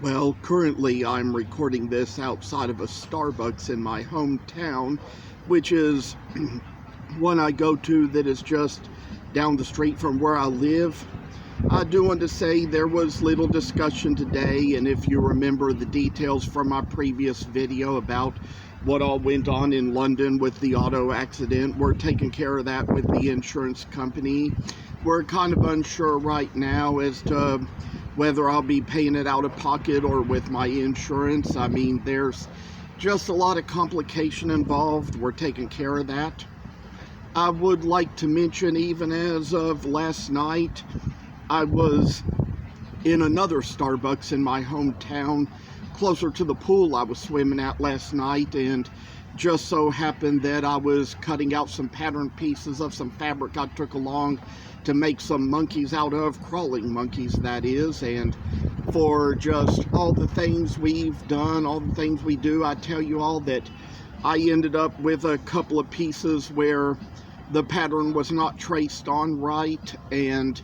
Well, currently I'm recording this outside of a Starbucks in my hometown, which is one I go to that is just down the street from where I live. I do want to say there was little discussion today, and if you remember the details from my previous video about what all went on in London with the auto accident, we're taking care of that with the insurance company. We're kind of unsure right now as to whether I'll be paying it out of pocket or with my insurance. I mean, there's just a lot of complication involved. We're taking care of that. I would like to mention, even as of last night, I was in another Starbucks in my hometown, closer to the pool I was swimming at last night, and just so happened that I was cutting out some pattern pieces of some fabric I took along to make some monkeys out of, crawling monkeys that is. And for just all the things we've done, all the things we do, I tell you all that I ended up with a couple of pieces where the pattern was not traced on right, and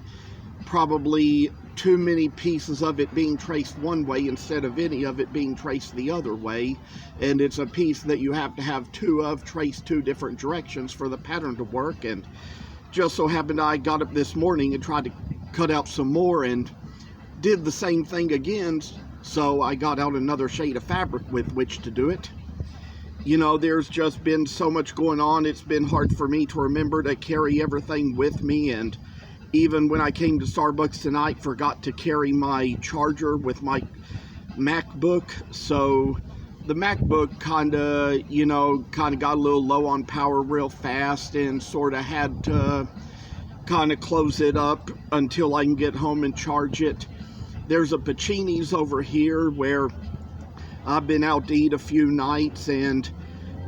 probably too many pieces of it being traced one way instead of any of it being traced the other way. And it's a piece that you have to have two of, traced two different directions for the pattern to work. And just so happened I got up this morning and tried to cut out some more and did the same thing again, so I got out another shade of fabric with which to do it. You know, there's just been so much going on, it's been hard for me to remember to carry everything with me, and even when I came to Starbucks tonight, forgot to carry my charger with my MacBook, so the MacBook kind of got a little low on power real fast, and sort of had to kind of close it up until I can get home and charge it. There's a Pacini's over here where I've been out to eat a few nights, and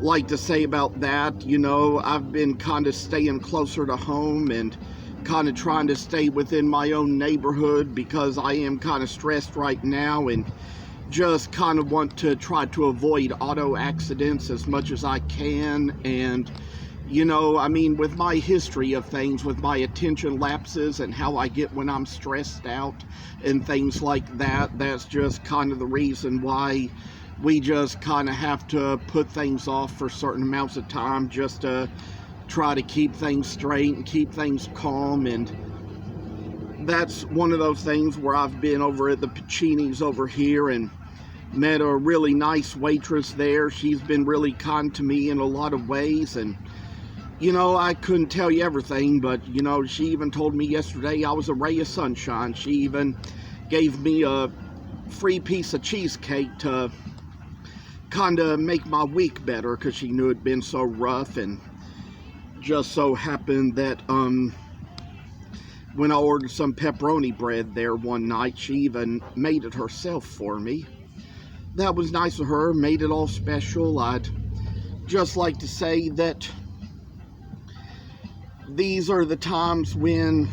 like to say about that, you know, I've been kind of staying closer to home and kind of trying to stay within my own neighborhood because I am kind of stressed right now and just kind of want to try to avoid auto accidents as much as I can. And you know, I mean, with my history of things, with my attention lapses and how I get when I'm stressed out and things like that, that's just kind of the reason why we just kind of have to put things off for certain amounts of time, just to try to keep things straight and keep things calm. And that's one of those things where I've been over at the Pacini's over here and met a really nice waitress there. She's been really kind to me in a lot of ways, and you know, I couldn't tell you everything, but you know, she even told me yesterday I was a ray of sunshine. She even gave me a free piece of cheesecake to kind of make my week better because she knew it'd been so rough. And just so happened that when I ordered some pepperoni bread there one night, she even made it herself for me. That was nice of her, made it all special. I'd just like to say that these are the times when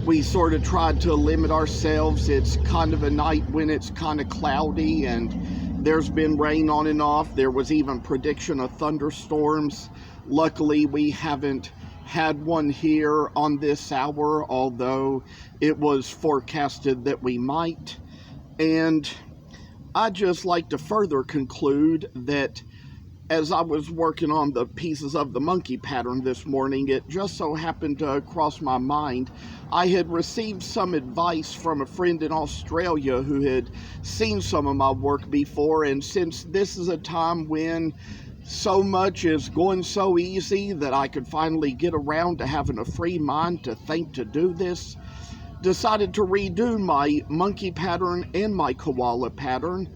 we sort of tried to limit ourselves. It's kind of a night when it's kind of cloudy and there's been rain on and off. There was even prediction of thunderstorms. Luckily, we haven't had one here on this hour, although it was forecasted that we might. And I'd just like to further conclude that as I was working on the pieces of the monkey pattern this morning, it just so happened to cross my mind. I had received some advice from a friend in Australia who had seen some of my work before, and since this is a time when so much is going so easy that I could finally get around to having a free mind to think to do this, decided to redo my monkey pattern and my koala pattern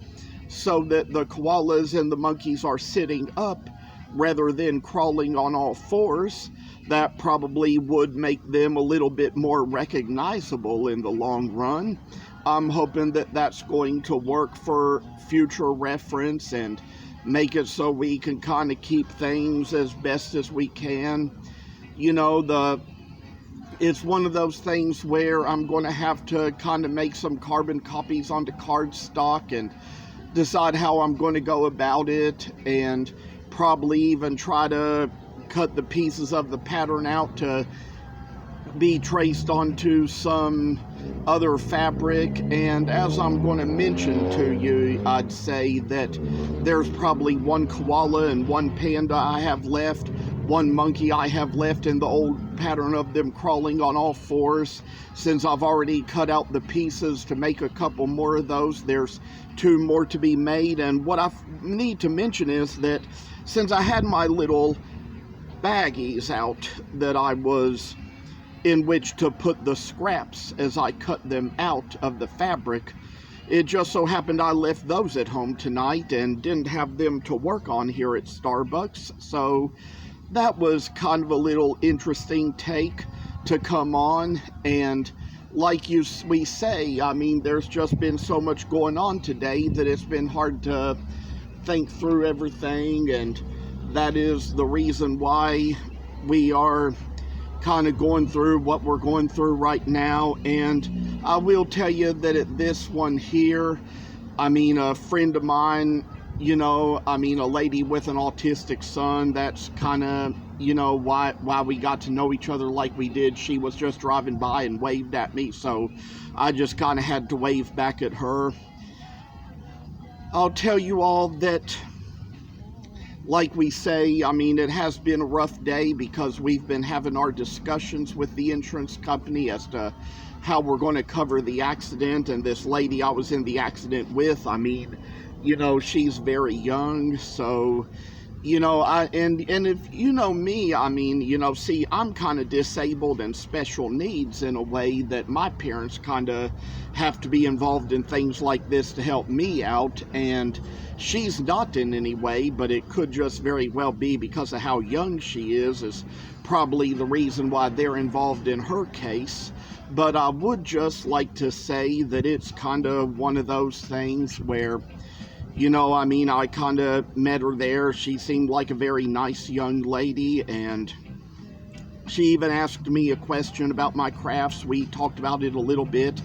so that the koalas and the monkeys are sitting up rather than crawling on all fours. That probably would make them a little bit more recognizable in the long run. I'm hoping that that's going to work for future reference and make it so we can kind of keep things as best as we can. You know, it's one of those things where I'm going to have to kind of make some carbon copies onto cardstock and decide how I'm going to go about it, and probably even try to cut the pieces of the pattern out to be traced onto some other fabric. And as I'm going to mention to you, I'd say that there's probably one koala and one panda I have left, one monkey I have left in the old pattern of them crawling on all fours. Since I've already cut out the pieces to make a couple more of those, there's 2 more to be made. And what I need to mention is that since I had my little baggies out that I was in which to put the scraps as I cut them out of the fabric, it just so happened I left those at home tonight and didn't have them to work on here at Starbucks. So that was kind of a little interesting take to come on. And like we say, I mean, there's just been so much going on today that it's been hard to think through everything, and that is the reason why we are kind of going through what we're going through right now. And I will tell you that at this one here, I mean, a friend of mine, you know, I mean, a lady with an autistic son, that's kind of, you know, why we got to know each other like we did. She was just driving by and waved at me, so I just kind of had to wave back at her. I'll tell you all that, like we say, I mean, it has been a rough day because we've been having our discussions with the insurance company as to how we're going to cover the accident. And this lady I was in the accident with, I mean, you know, she's very young, so, you know, and if you know me, I mean, you know, see, I'm kind of disabled and special needs in a way that my parents kind of have to be involved in things like this to help me out, and she's not in any way, but it could just very well be because of how young she is probably the reason why they're involved in her case. But I would just like to say that it's kind of one of those things where, you know, I mean, I kind of met her there. She seemed like a very nice young lady, and she even asked me a question about my crafts. We talked about it a little bit,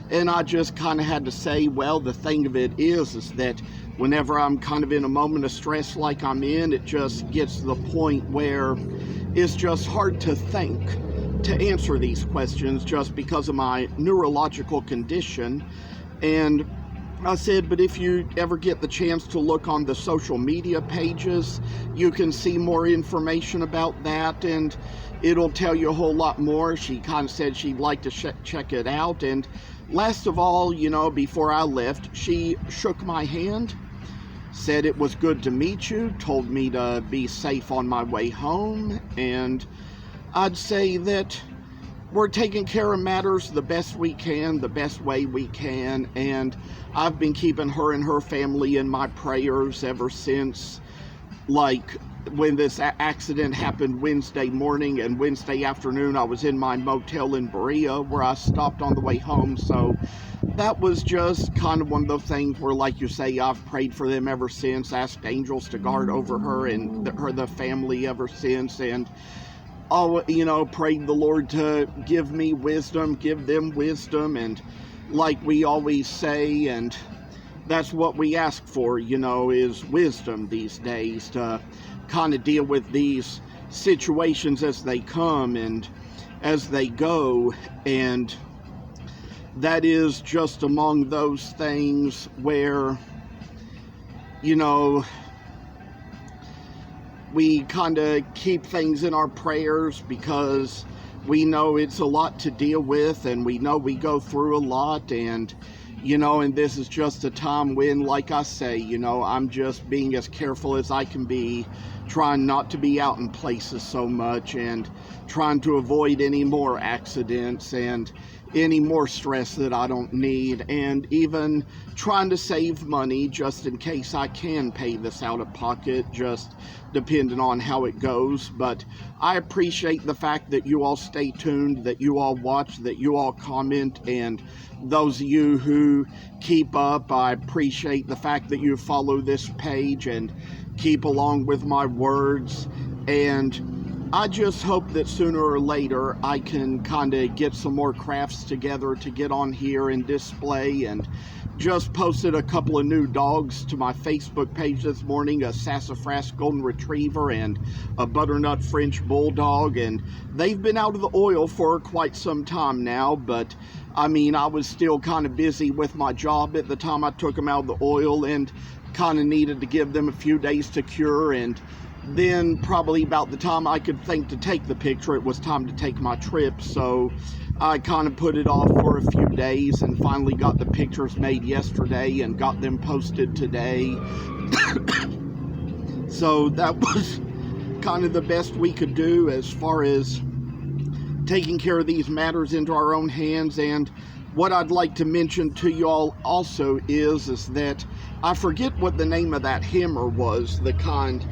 and I just kind of had to say, well, the thing of it is that whenever I'm kind of in a moment of stress like I'm in, it just gets to the point where it's just hard to think, to answer these questions just because of my neurological condition. And I said, but if you ever get the chance to look on the social media pages, you can see more information about that, and it'll tell you a whole lot more. She kind of said she'd like to check it out. And last of all, you know, before I left, she shook my hand, said it was good to meet you, told me to be safe on my way home, and I'd say that we're taking care of matters the best we can, the best way we can, and I've been keeping her and her family in my prayers ever since, like, when this accident happened Wednesday morning, and Wednesday afternoon I was in my motel in Berea where I stopped on the way home. So that was just kind of one of those things where, like you say, I've prayed for them ever since, asked angels to guard over her and the family ever since, and you know, prayed the Lord to give me wisdom, give them wisdom, and like we always say, and that's what we ask for, you know, is wisdom these days to kind of deal with these situations as they come and as they go. And that is just among those things where, you know, we kind of keep things in our prayers because we know it's a lot to deal with, and we know we go through a lot, and, you know, and this is just a time when, like I say, you know, I'm just being as careful as I can be, trying not to be out in places so much, and trying to avoid any more accidents and any more stress that I don't need, and even trying to save money just in case I can pay this out of pocket, just depending on how it goes. But I appreciate the fact that you all stay tuned, that you all watch, that you all comment, and those of you who keep up, I appreciate the fact that you follow this page and keep along with my words. And I just hope that sooner or later I can kind of get some more crafts together to get on here and display. And just posted a couple of new dogs to my Facebook page this morning, a sassafras golden retriever and a butternut French bulldog, and they've been out of the oil for quite some time now. But I mean, I was still kind of busy with my job at the time I took them out of the oil, and kind of needed to give them a few days to cure. And then probably about the time I could think to take the picture, it was time to take my trip. So I kind of put it off for a few days and finally got the pictures made yesterday and got them posted today. So that was kind of the best we could do as far as taking care of these matters into our own hands. And what I'd like to mention to y'all also is that I forget what the name of that hammer was, the kind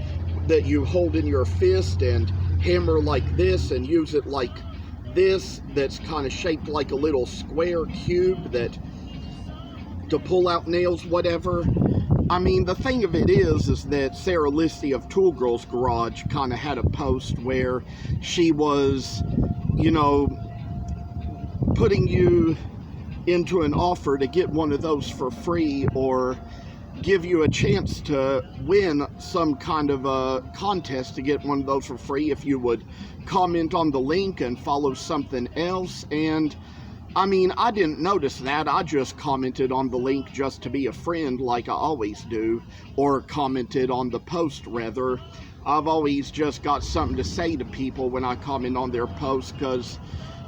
that you hold in your fist and hammer like this and use it like this, that's kind of shaped like a little square cube that to pull out nails, whatever. I mean, the thing of it is that Sarah Listy of Tool Girl's Garage kind of had a post where she was, you know, putting you into an offer to get one of those for free, or give you a chance to win some kind of a contest to get one of those for free if you would comment on the link and follow something else. And I mean, I didn't notice that. I just commented on the link just to be a friend like I always do, or commented on the post rather. I've always just got something to say to people when I comment on their posts, because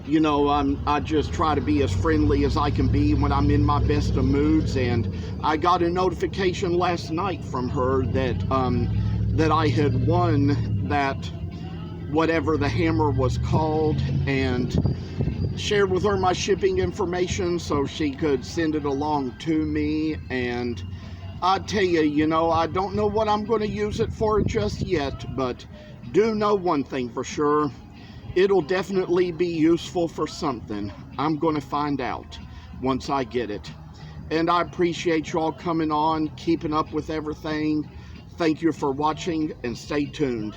you know, I just try to be as friendly as I can be when I'm in my best of moods. And I got a notification last night from her that that I had won that, whatever the hammer was called, and shared with her my shipping information so she could send it along to me. And I tell you, you know, I don't know what I'm going to use it for just yet, but do know one thing for sure. It'll definitely be useful for something. I'm going to find out once I get it. And I appreciate y'all coming on, keeping up with everything. Thank you for watching, and stay tuned.